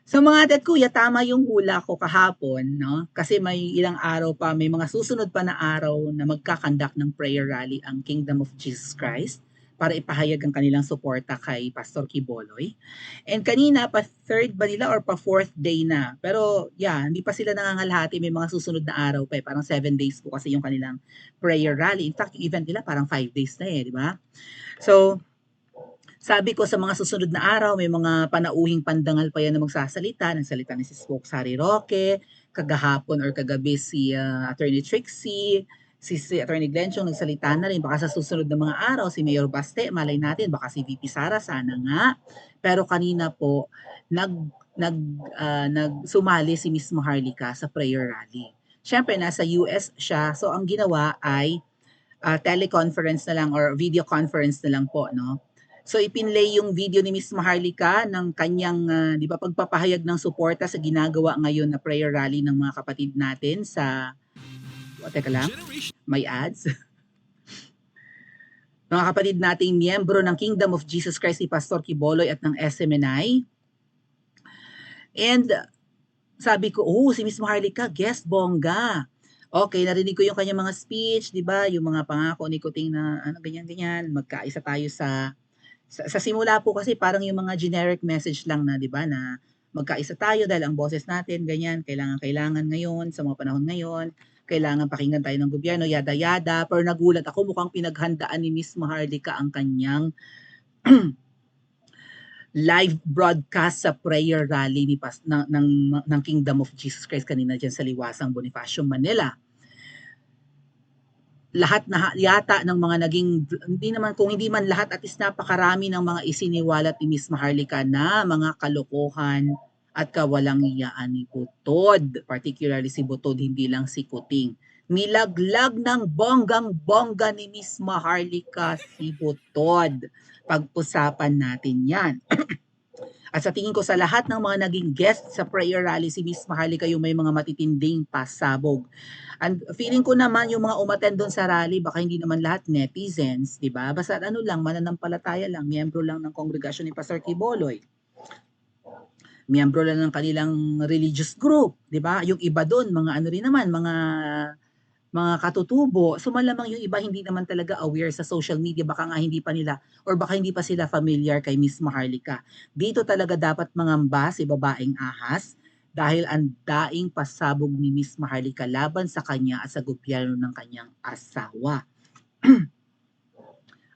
So mga ate at kuya, tama yung hula ko kahapon, no? Kasi may ilang araw pa, may mga susunod pa na araw na magkakandak ng prayer rally ang Kingdom of Jesus Christ para ipahayag ang kanilang suporta kay Pastor Kiboloy. And kanina, pa third ba nila or pa fourth day na. Pero yeah, hindi pa sila nangangalahati. May mga susunod na araw pa eh. Parang 7 days po kasi yung kanilang prayer rally. In fact, yung event nila parang 5 days na eh, di ba? So, sabi ko sa mga susunod na araw, may mga panauhing pandangal pa yan na magsasalita. Nagsalita ni si Spokesary Roque, kagahapon or kagabi si Attorney Trixie, si Attorney Glenchong nagsalita na rin. Baka sa susunod na mga araw, si Mayor Baste, malay natin, baka si VP Sara, sana nga. Pero kanina po, nagsumali si Miss Maharlika sa prayer rally. Siyempre, nasa US siya. So, ang ginawa ay teleconference na lang or video conference na lang po, no? So ipinlay yung video ni Miss Maharlika ng kanyang 'di ba pagpapahayag ng suporta sa ginagawa ngayon na prayer rally ng mga kapatid natin sa teka lang, may ads. Mga kapatid nating miyembro ng Kingdom of Jesus Christ ni Pastor Kiboloy at ng SMNI. And sabi ko, oh, si Miss Maharlika, guest bongga. Okay, narinig ko yung kanyang mga speech, 'di ba? Yung mga pangako ni Kuting na ano ganyan-ganyan, magkaisa tayo sa simula po kasi parang yung mga generic message lang na 'di ba na magkaisa tayo dahil ang boses natin ganyan, kailangan ngayon sa mga panahon ngayon, kailangan pakinggan tayo ng gobyerno, yada yada. Pero nagulat ako, mukhang pinaghandaan ni Miss Maharlika ang kanyang live broadcast sa prayer rally ng Kingdom of Jesus Christ kanina diyan sa Liwasang Bonifacio, Manila. Lahat na yata ng mga naging, hindi naman, kung hindi man lahat, at least napakarami ng mga isiniwalat ni Miss Maharlika na mga kalokohan at kawalang iyaan ni Butod. Particularly si Butod, hindi lang si Kuting. Nilaglag ng bonggang-bongga ni Miss Maharlika si Butod. Pag-usapan natin yan. At sa tingin ko sa lahat ng mga naging guest sa prayer rally, si Miss Maharlika yung may mga matitinding pasabog. And feeling ko naman yung mga umattend doon sa rally, baka hindi naman lahat netizens, di ba? Basta ano lang, mananampalataya lang, miyembro lang ng kongregasyon ni Pastor Kiboloy. Miyembro lang ng kanilang religious group, di ba? Yung iba doon, mga ano rin naman, mga katutubo. So malamang yung iba hindi naman talaga aware sa social media, baka nga hindi pa nila or baka hindi pa sila familiar kay Miss Maharlika. Dito talaga dapat mangamba si babaeng ahas dahil ang daing pasabog ni Miss Maharlika laban sa kanya at sa gobyerno ng kanyang asawa.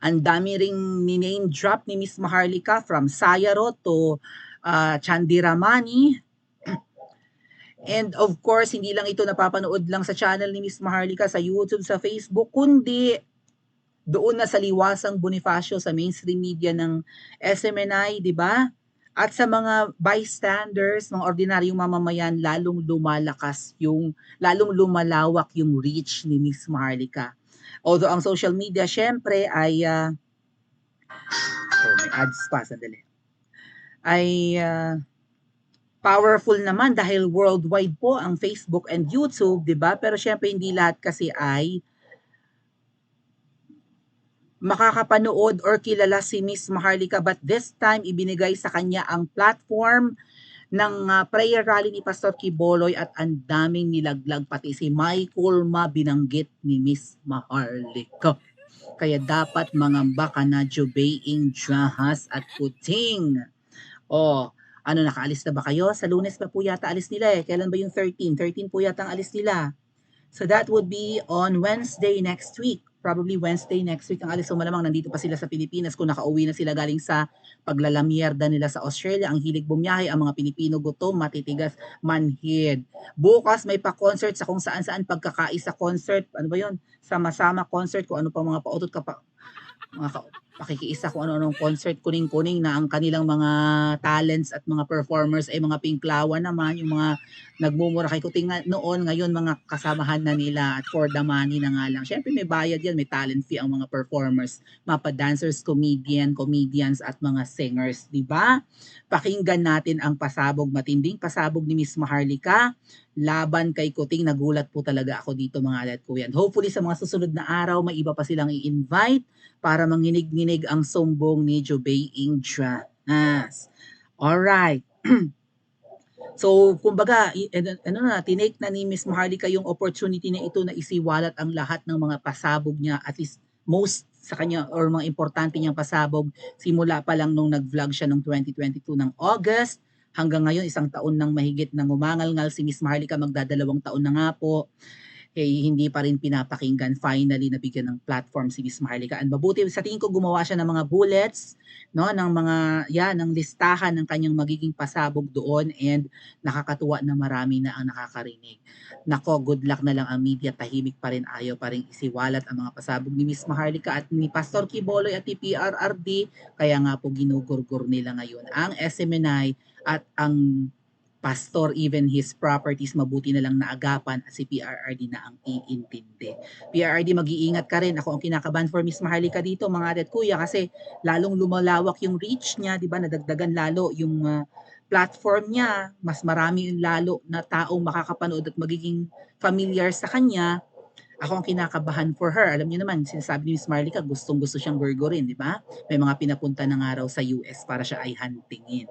Ang dami ring ni-name drop ni Miss Maharlika from Sayaro to Chandiramani. And of course, hindi lang ito napapanood lang sa channel ni Miss Maharlika, sa YouTube, sa Facebook, kundi doon na sa Liwasang Bonifacio, sa mainstream media ng SMNI, di ba? At sa mga bystanders, mga ordinaryong mamamayan, lalong lumalawak yung reach ni Miss Maharlika. Although ang social media, syempre, ay, may ads pa, sandali. Ay, powerful naman dahil worldwide po ang Facebook and YouTube, 'di ba? Pero syempre hindi lahat kasi ay makakapanood or kilala si Miss Maharlika, but this time ibinigay sa kanya ang platform ng prayer rally ni Pastor Kiboloy at ang daming nilaglag, pati si Michael binanggit ni Miss Maharlika. Kaya dapat mangamba ka na, Jubaying Jahas at Kuting. Oh, ano, nakaalis na ba kayo? Sa Lunes pa po yata alis nila eh. Kailan ba yung 13? 13 po yata ang alis nila. So that would be on Wednesday next week. Probably Wednesday next week ang alis. So malamang nandito pa sila sa Pilipinas kung nakauwi na sila galing sa paglalamierda nila sa Australia. Ang hilig bumiyahe, ang mga Pilipino gutom, matitigas, manhid. Bukas may pa-concert sa kung saan-saan, pagkakaisa concert. Ano ba yun? Sama-sama concert, kung ano pa mga pautot ka pa. Mga pakikiisa kung ano-anong concert, kuning-kuning na ang kanilang mga talents at mga performers ay mga pinklawan naman, yung mga nagmumura kay Kuting noon, ngayon mga kasamahan na nila at for the money na nga lang. Syempre may bayad yan, may talent fee ang mga performers, mga dancers, comedians at mga singers, di ba? Pakinggan natin ang pasabog, matinding pasabog ni Miss Maharlika laban kay Kuting. Nagulat po talaga ako dito mga alat ko yan. Hopefully sa mga susunod na araw, may iba pa silang i-invite para manginig-nginig ang sumbong ni Jubaying Jahas. Alright. So, kumbaga, ano na, tinake na ni Miss Maharlika yung opportunity na ito na isiwalat ang lahat ng mga pasabog niya, at least most sa kanya or mga importante niyang pasabog simula pa lang nung nag-vlog siya noong 2022 ng August hanggang ngayon, isang taon nang mahigit na ngumangalngal si Miss Maharlika, magdadalawang taon na nga po, eh, hindi pa rin pinapakinggan. Finally, nabigyan ng platform si Miss Maharlika. And mabuti, sa tingin ko, gumawa siya ng mga bullets, no, ng mga, yan, ng listahan ng kanyang magiging pasabog doon, and nakakatuwa na marami na ang nakakarinig. Nako, good luck na lang ang media, tahimik pa rin, ayaw pa rin isiwalat ang mga pasabog ni Miss Maharlika at ni Pastor Quiboloy at ni PRRD, kaya nga po ginugurgur nila ngayon ang SMNI at ang pastor, even his properties, mabuti na lang naagapan at si PRRD na ang iintindi. PRRD, mag-iingat ka rin. Ako ang kinakabahan for Miss Maharlika dito, mga ate at kuya, kasi lalong lumalawak yung reach niya, di ba? Nadagdagan lalo yung platform niya. Mas marami yung lalo na taong makakapanood at magiging familiar sa kanya. Ako ang kinakabahan for her. Alam niyo naman, sinasabi ni Miss Maharlika, gustong-gusto siyang gurgurin, di ba? May mga pinapunta na nga raw sa US para siya ay huntingin.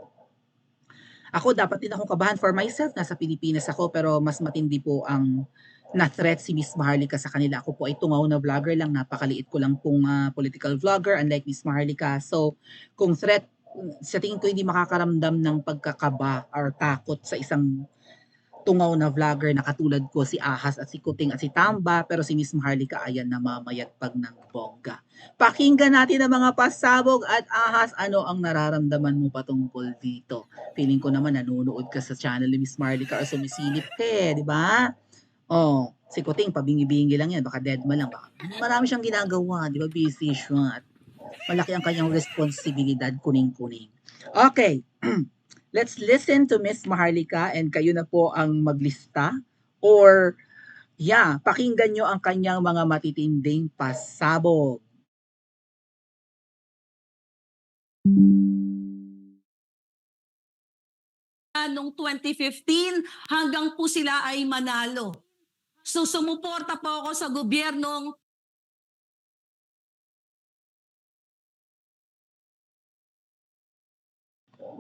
Ako, dapat din akong kabahan for myself, nasa Pilipinas ako, pero mas matindi po ang na-threat si Miss Maharlika sa kanila. Ako po ay tungaw na vlogger lang, napakaliit ko lang pong political vlogger, unlike Miss Maharlika. So, kung threat, sa tingin ko hindi makakaramdam ng pagkakaba or takot sa isang tungaw na vlogger na katulad ko, si Ahas at si Kuting at si Tamba, pero si Miss Maharlika ayan namamayagpag ng bongga. Pakinggan natin ang mga pasabog. At Ahas, ano ang nararamdaman mo patungkol dito? Feeling ko naman nanonood ka sa channel ni Miss Maharlika or sumisilip ka di ba? Oh, si Kuting pabingi-bingi lang yan, baka dead ma lang. Baka marami siyang ginagawa, di ba? Busy siya. At malaki ang kanyang responsibilidad, kuning-kuning. Okay. Let's listen to Miss Maharlika, and kayo na po ang maglista or pakinggan nyo ang kanyang mga matitinding pasabog. Noong 2015 hanggang po sila ay manalo. So sumuporta po ako sa gobyernong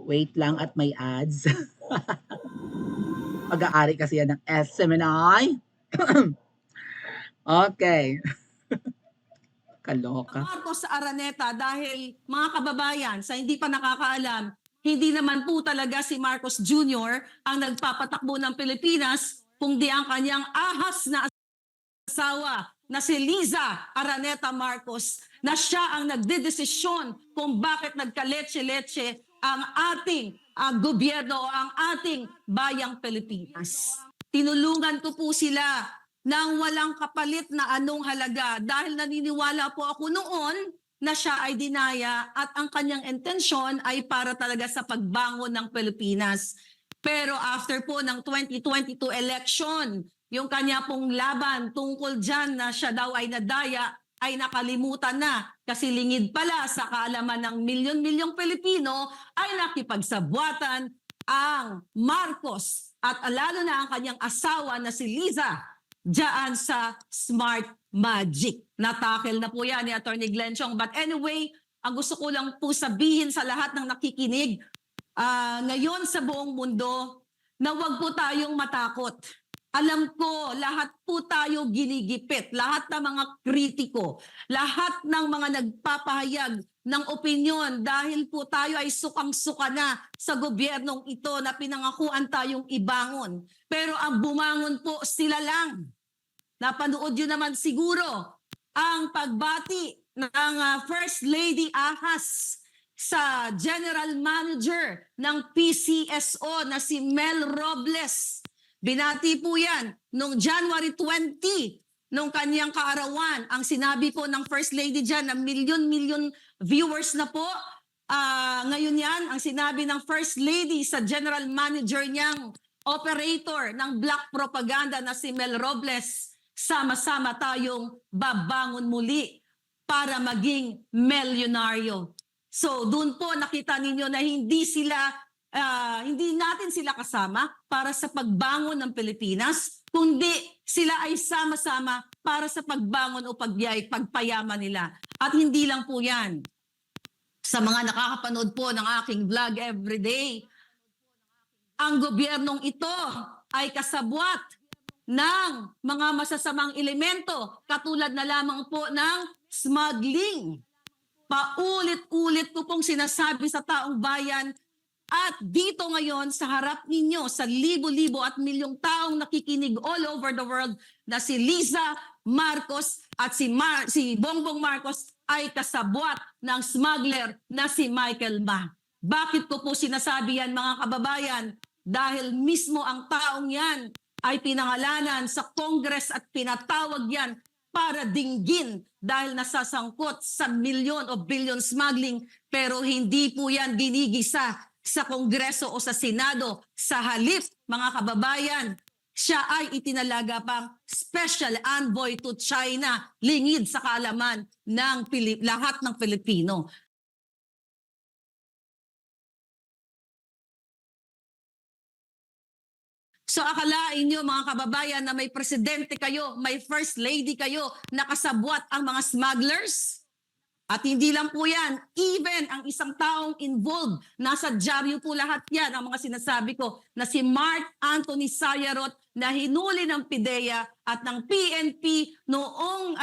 Wait lang at may ads. Pag-aari kasi yan ng SMNI. Okay. Kaloka. Marcos Araneta dahil mga kababayan, sa hindi pa nakakaalam, hindi naman po talaga si Marcos Jr. ang nagpapatakbo ng Pilipinas, kundi ang kanyang ahas na asawa na si Liza Araneta Marcos, na siya ang nagdedesisyon kung bakit nagkaletse-letse ang ating gobyerno o ang ating bayang Pilipinas. Tinulungan ko po sila ng walang kapalit na anong halaga dahil naniniwala po ako noon na siya ay dinaya at ang kanyang intensyon ay para talaga sa pagbangon ng Pilipinas. Pero after po ng 2022 election, yung kanya pong laban tungkol dyan na siya daw ay nadaya, ay nakalimutan na kasi lingid pala sa kaalaman ng milyon-milyong Pilipino ay nakipagsabwatan ang Marcos at lalo na ang kanyang asawa na si Liza diyan sa Smart Magic. Natakel na po yan ni Atty. Glenn Chong. But anyway, ang gusto ko lang po sabihin sa lahat ng nakikinig ngayon sa buong mundo na huwag po tayong matakot. Alam ko, lahat po tayo ginigipit, lahat ng mga kritiko, lahat ng mga nagpapahayag ng opinyon dahil po tayo ay sukang-suka na sa gobyernong ito na pinangakuan tayong ibangon. Pero ang bumangon po sila lang. Napanood yun naman siguro ang pagbati ng First Lady Ahas sa General Manager ng PCSO na si Mel Robles. Binati po yan noong January 20, nung kanyang kaarawan. Ang sinabi po ng First Lady dyan na milyon-milyon viewers na po. Ngayon yan, ang sinabi ng First Lady sa General Manager niyang operator ng black propaganda na si Mel Robles, sama-sama tayong babangon muli para maging milyonaryo. So doon po nakita ninyo na hindi natin sila kasama para sa pagbangon ng Pilipinas, kundi sila ay sama-sama para sa pagbangon o pagpayaman nila. At hindi lang po yan. Sa mga nakakapanood po ng aking vlog everyday, ang gobyernong ito ay kasabwat ng mga masasamang elemento katulad na lamang po ng smuggling. Paulit-ulit ko pong sinasabi sa taong bayan at dito ngayon sa harap ninyo, sa libo-libo at milyong taong nakikinig all over the world na si Liza Marcos at si Bongbong Marcos ay kasabwat ng smuggler na si Michael Ma. Bakit ko po sinasabi yan mga kababayan? Dahil mismo ang taong yan ay pinangalanan sa Congress at pinatawag yan para dinggin dahil nasasangkot sa milyon o billion smuggling pero hindi po yan ginigisa sa Kongreso o sa Senado. Sa halip, mga kababayan, siya ay itinalaga pang special envoy to China, lingid sa kaalaman ng lahat ng Pilipino. So akalain nyo mga kababayan na may presidente kayo, may first lady kayo, nakasabwat ang mga smugglers? At hindi lang po yan, even ang isang taong involved, nasa dyaryo po lahat yan, ang mga sinasabi ko, na si Mark Anthony Sayarot na hinuli ng PIDEA at ng PNP noong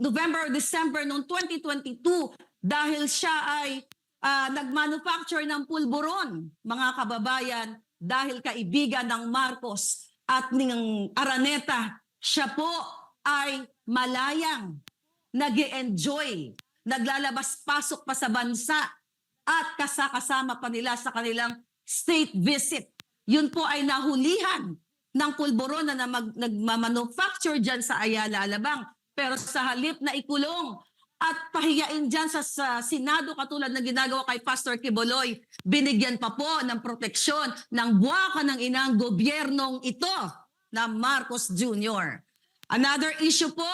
November or December noong 2022 dahil siya ay nagmanufacture ng pulburon, mga kababayan, dahil kaibigan ng Marcos at ng Araneta, siya po ay malayang nag-e-enjoy, naglalabas-pasok pa sa bansa at kasama pa nila sa kanilang state visit. Yun po ay nahulihan ng pulburon na nagmamanufacture dyan sa Ayala, Alabang. Pero sa halip na ikulong at pahiyain dyan sa Senado katulad ng ginagawa kay Pastor Quiboloy, binigyan pa po ng proteksyon ng buwaka ng inang gobyernong ito na Marcos Jr. Another issue po,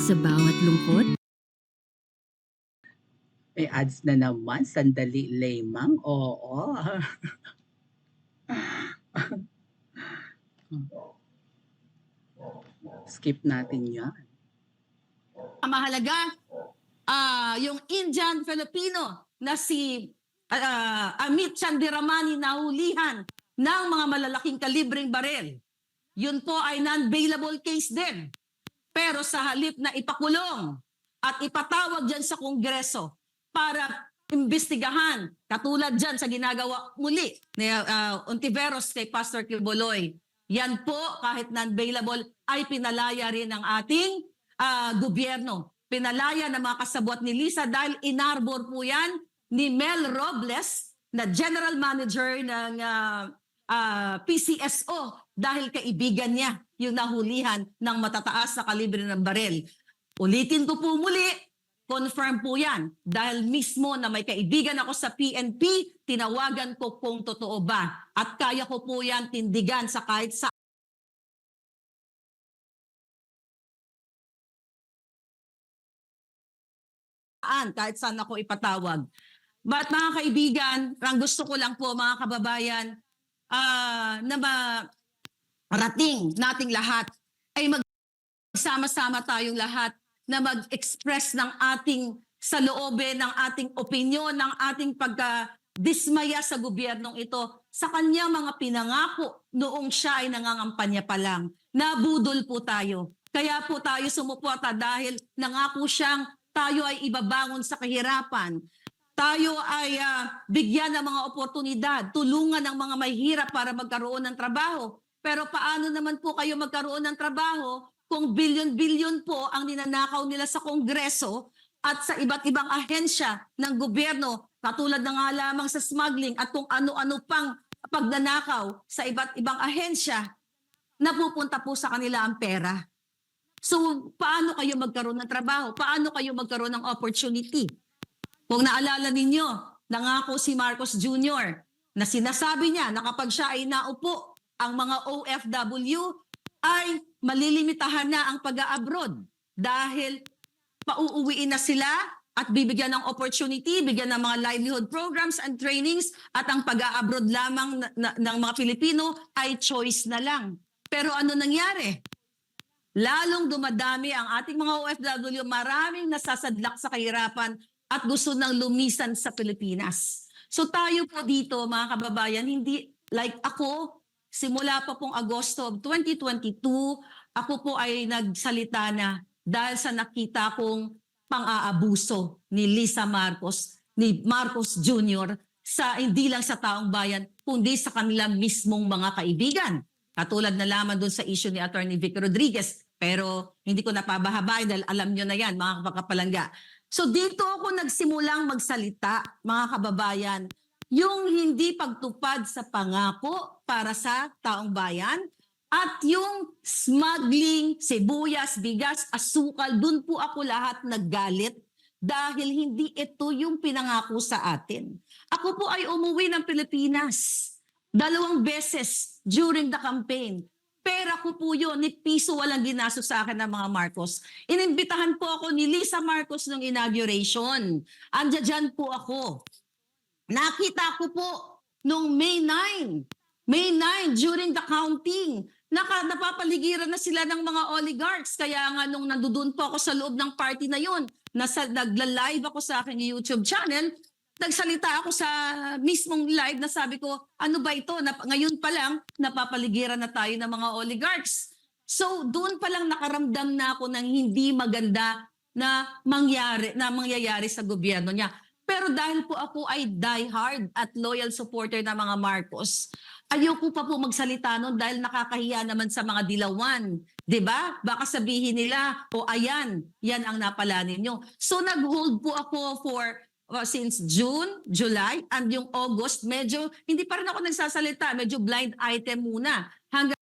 Sa bawat lungkot, May ads na naman, sandali lemang. Oo. Skip natin yan. mahalaga, yung Indian Filipino na si Amit Chandiramani nahulihan ng mga malalaking kalibreng barel. Yun po ay non-bailable case din. Pero sa halip na ipakulong at ipatawag dyan sa Kongreso para imbestigahan, katulad dyan sa ginagawa muli ni Ontiveros kay Pastor Quiboloy, yan po kahit non-bailable ay pinalaya rin ng ating gobyerno. Pinalaya ng mga kasabwat ni Lisa dahil inarbor po yan ni Mel Robles na General Manager ng PCSO dahil kaibigan niya yung nahulihan ng matataas na kalibre ng barel. Ulitin ko po muli, confirm po yan. Dahil mismo na may kaibigan ako sa PNP, tinawagan ko kung totoo ba. At kaya ko po yan tindigan sa kahit sa kahit saan ako ipatawag. But mga kaibigan, ang gusto ko lang po mga kababayan, na marating nating lahat ay magsama-sama tayong lahat na mag-express ng ating saloobin, ng ating opinyon, ng ating pagka-dismaya sa gobyernong ito sa kanya mga pinangako noong siya ay nangangampanya pa lang. Nabudol po tayo. Kaya po tayo sumuporta dahil nangako siyang tayo ay ibabangon sa kahirapan. Tayo ay bigyan ng mga oportunidad, tulungan ng mga mahihirap para magkaroon ng trabaho. Pero paano naman po kayo magkaroon ng trabaho kung bilyon-bilyon po ang ninanakaw nila sa Kongreso at sa iba't ibang ahensya ng gobyerno, katulad na nga lamang sa smuggling at kung ano-ano pang pagnanakaw sa iba't ibang ahensya, napupunta po sa kanila ang pera. So paano kayo magkaroon ng trabaho? Paano kayo magkaroon ng opportunity? Kung naalala ninyo, nangako si Marcos Jr. na sinasabi niya na kapag siya ay naupo, ang mga OFW ay malilimitahan na ang pag-a-abroad dahil pauuwiin na sila at bibigyan ng opportunity, bigyan ng mga livelihood programs and trainings at ang pag-a-abroad lamang ng mga Pilipino ay choice na lang. Pero ano nangyari? Lalong dumadami ang ating mga OFW, maraming nasasadlak sa kahirapan at gusto nang lumisan sa Pilipinas. So tayo po dito mga kababayan, hindi like ako, simula pa pong Agosto of 2022, ako po ay nagsalita na dahil sa nakita kong pang-aabuso ni Lisa Marcos, ni Marcos Jr. sa hindi lang sa taong bayan, kundi sa kanilang mismong mga kaibigan. Katulad na lamang doon sa issue ni Attorney Vic Rodriguez. Pero hindi ko napabahabain dahil alam nyo na yan, mga kapalangga. So dito ako nagsimulang magsalita, mga kababayan, yung hindi pagtupad sa pangako para sa taong bayan at yung smuggling, sibuyas, bigas, asukal, dun po ako lahat naggalit dahil hindi ito yung pinangako sa atin. Ako po ay umuwi ng Pilipinas 2 beses during the campaign. Pera ko po yun, ni piso walang ginastos sa akin ng mga Marcos. Inimbitahan po ako ni Lisa Marcos nung inauguration. Andiyan dyan po ako. Nakita ko po nung May 9 during the counting. Napapaligiran na sila ng mga oligarchs. Kaya nga nung nandoon po ako sa loob ng party na yun, nagla-live ako sa aking YouTube channel, nagsalita ako sa mismong live na sabi ko, ano ba ito? Ngayon pa lang, napapaligiran na tayo ng mga oligarchs. So doon pa lang nakaramdam na ako ng hindi maganda na mangyayari sa gobyerno niya. Pero dahil po ako ay diehard at loyal supporter ng mga Marcos, ayoko pa po magsalita noon dahil nakakahiya naman sa mga dilawan. 'Di ba? Baka sabihin nila, o ayan, yan ang napala ninyo. So nag-hold po ako for since June, July, and yung August, medyo hindi pa rin ako nagsasalita. Medyo blind item muna. Hanggang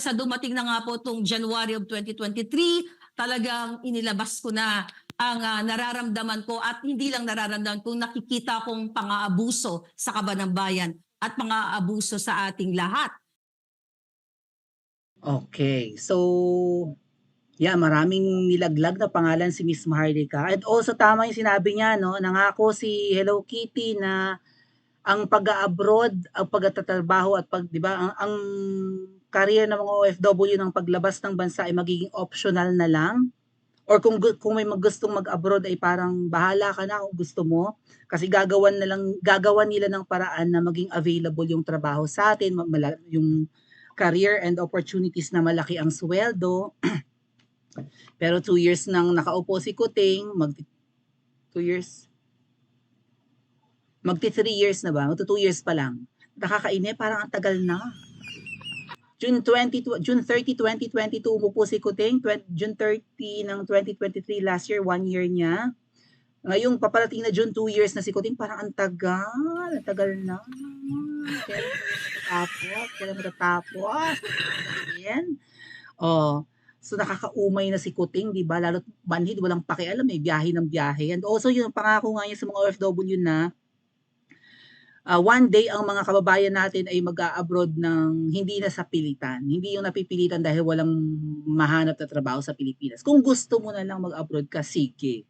sa dumating na nga po itong January of 2023, talagang inilabas ko na ang nararamdaman ko at hindi lang nararamdaman ko, nakikita kong pang-aabuso sa kaban ng bayan at pang-aabuso sa ating lahat. Okay, so yeah, maraming nilaglag na pangalan si Miss Maharlika. And also tama yung sinabi niya, no? Nangako si Hello Kitty na ang pag-abroad, ang pagtatrabaho at 'di ba, ang career ng mga OFW ng paglabas ng bansa ay magiging optional na lang. Or kung may gustong mag-abroad ay parang bahala ka na kung gusto mo kasi gagawan nila ng paraan na maging available yung trabaho sa atin, yung career and opportunities na malaki ang sweldo. Pero 2 years nang nakaupo si Kuting, 2 years. Magti 3 years na ba? Magto 2 years pa lang. Nakakainip, parang ang tagal na. June 30, 2022 umupo si Kuting. June 30 ng 2023 last year, 1 year niya. Ngayong paparating na June, 2 years na si Kuting, parang ang tagal na. Kailan matatapos. Yan. Oh, so nakakaumay na si Kuting, di ba? Lalo't manhid, walang pakialam, may biyahe ng biyahe. And also yung pangako nga niya sa mga OFW na one day ang mga kababayan natin ay mag-a-abroad ng hindi na sa pilitan. Hindi yung napipilitan dahil walang mahanap na trabaho sa Pilipinas. Kung gusto mo na lang mag-abroad ka, sige.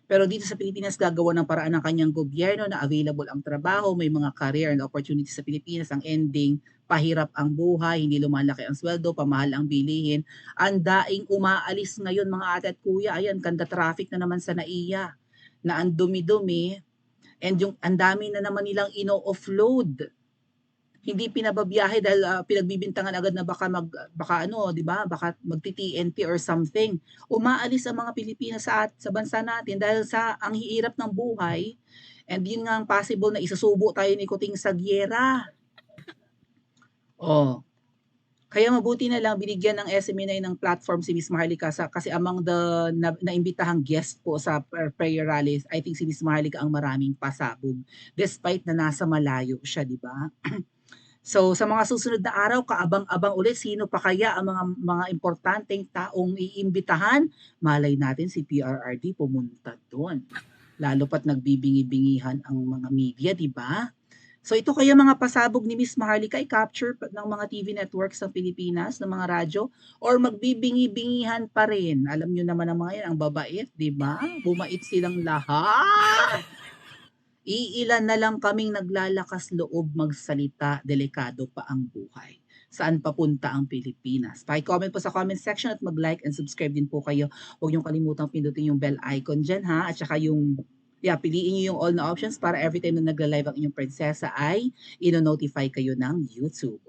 Pero dito sa Pilipinas, gagawa ng paraan ng kanyang gobyerno na available ang trabaho, may mga career and opportunities sa Pilipinas. Ang ending, pahirap ang buhay, hindi lumalaki ang sweldo, pamahal ang bilihin. Ang daing umaalis ngayon mga ate at kuya, ayan, kanda traffic na naman sa NAIA, na ang dumi-dumi, and yung ang dami na naman nilang ino-offload. Hindi pinababiyahe dahil pinagbibintangan agad na baka ano, 'di ba? Baka magti-TNT or something. Umaalis ang mga Pilipino sa bansa natin dahil sa ang hirap ng buhay. And yun nga ang possible na isusubo tayo ni Kuting sa giyera. Oh. Kaya mabuti na lang binigyan ng SMNI ng platform si Miss Maharlika kasi among the naimbitahang guest po sa prayer rally, I think si Miss Maharlika ang maraming pasabog despite na nasa malayo siya, di ba? So sa mga susunod na araw, kaabang-abang ulit sino pa kaya ang mga importanteng taong iimbitahan. Malay natin si PRRD pumunta doon. Lalo pat nagbibingi-bingihan ang mga media, di ba? So ito kaya mga pasabog ni Miss Maharlika i-capture ng mga TV networks ng Pilipinas, ng mga radyo, or magbibingi-bingihan pa rin. Alam nyo naman ang mga yan, ang babait, di ba? Bumait silang lahat. Iilan na lang kaming naglalakas loob magsalita, delikado pa ang buhay. Saan papunta ang Pilipinas? Paki-comment po sa comment section at mag-like and subscribe din po kayo. Huwag niyong kalimutang pindutin yung bell icon dyan ha, at saka yung Yeah, piliin niyo yung all na options para every time na nagla-live ang inyong prinsesa ay ino-notify kayo ng YouTube.